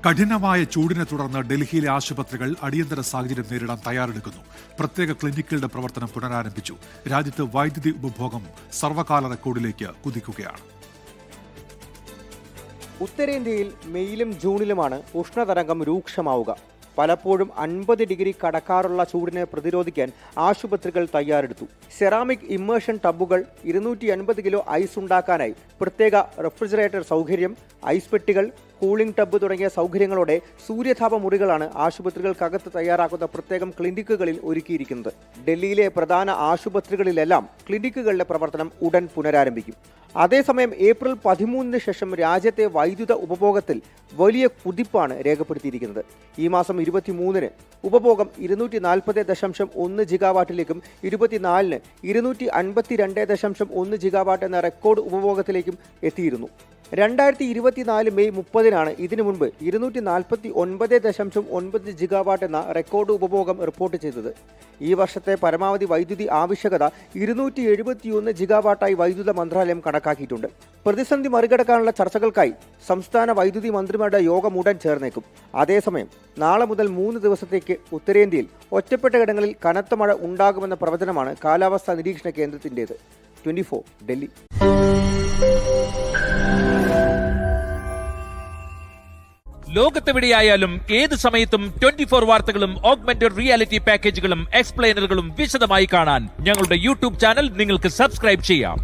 കഠിനമായ ചൂടിനെ തുടർന്ന് ഡൽഹിയിലെ ആശുപത്രികൾ അടിയന്തര സാഹചര്യം നേരിടാൻ തയ്യാറെടുക്കുന്നു. പ്രത്യേക ക്ലിനിക്കുകളുടെ പ്രവർത്തനം പുനരാരംഭിച്ചു. രാജ്യത്ത് വൈദ്യുതി ഉപഭോഗം സർവകാല റെക്കോർഡിലേക്ക് കുതിക്കുകയാണ്. ഉത്തരേന്ത്യയിൽ മെയിലും ജൂണിലുമാണ് ഉഷ്ണതരംഗം രൂക്ഷമാവുക. പലപ്പോഴും 50 ഡിഗ്രി കടക്കാറുള്ള ചൂടിനെ പ്രതിരോധിക്കാൻ ആശുപത്രികൾ തയ്യാറെടുത്തു. സെറാമിക് ഇമ്മേഷൻ ടബുകൾ, 250 കിലോ ഐസ് ഉണ്ടാക്കാനായി പ്രത്യേക റെഫ്രിജറേറ്റർ സൗകര്യം, ഐസ് പെട്ടികൾ, കൂളിംഗ് ടബ് തുടങ്ങിയ സൗകര്യങ്ങളോടെ സൂര്യതാപ മുറികളാണ് ആശുപത്രികൾക്കകത്ത് തയ്യാറാക്കുന്ന പ്രത്യേകം ക്ലിനിക്കുകളിൽ ഒരുക്കിയിരിക്കുന്നത്. ഡൽഹിയിലെ പ്രധാന ആശുപത്രികളിലെല്ലാം ക്ലിനിക്കുകളുടെ പ്രവർത്തനം ഉടൻ പുനരാരംഭിക്കും. അതേസമയം ഏപ്രിൽ 13 ശേഷം രാജ്യത്തെ വൈദ്യുത ഉപഭോഗത്തിൽ വലിയ കുതിപ്പാണ് രേഖപ്പെടുത്തിയിരിക്കുന്നത്. ഈ മാസം 23-ന് ഉപഭോഗം 240.1 ജിഗാവാട്ടിലേക്കും 24-ന് 252.1 ജിഗാവാട്ട് എന്ന റെക്കോർഡ് ഉപഭോഗത്തിലേക്കും എത്തിയിരുന്നു. 2024 മെയ് 30-നാണ് ഇതിനു മുൻപ് 249.9 ജിഗാവാട്ട് എന്ന റെക്കോർഡ് ഉപഭോഗം റിപ്പോർട്ട് ചെയ്തത്. ഈ വർഷത്തെ പരമാവധി വൈദ്യുതി ആവശ്യകത 271 ജിഗാവാട്ടായി വൈദ്യുത മന്ത്രാലയം കണക്കാക്കിയിട്ടുണ്ട്. പ്രതിസന്ധി മറികടക്കാനുള്ള ചർച്ചകൾക്കായി സംസ്ഥാന വൈദ്യുതി മന്ത്രിമാരുടെ യോഗം ഉടൻ ചേർന്നേക്കും. അതേസമയം നാളെ മുതൽ 3 ദിവസത്തേക്ക് ഉത്തരേന്ത്യയിൽ ഒറ്റപ്പെട്ട ഇടങ്ങളിൽ കനത്ത മഴ ഉണ്ടാകുമെന്ന പ്രവചനമാണ് കാലാവസ്ഥാ നിരീക്ഷണ കേന്ദ്രത്തിൻ്റേത്. 24 ഡൽഹി. ലോകത്തെവിടെയായാലും ഏത് സമയത്തും 24 വാർത്തകളും ഓഗ്മെന്റഡ് റിയാലിറ്റി പാക്കേജുകളും എക്സ്പ്ലെയിനറുകളും വിശദമായി കാണാൻ ഞങ്ങളുടെ യൂട്യൂബ് ചാനൽ നിങ്ങൾക്ക് സബ്സ്ക്രൈബ് ചെയ്യാം.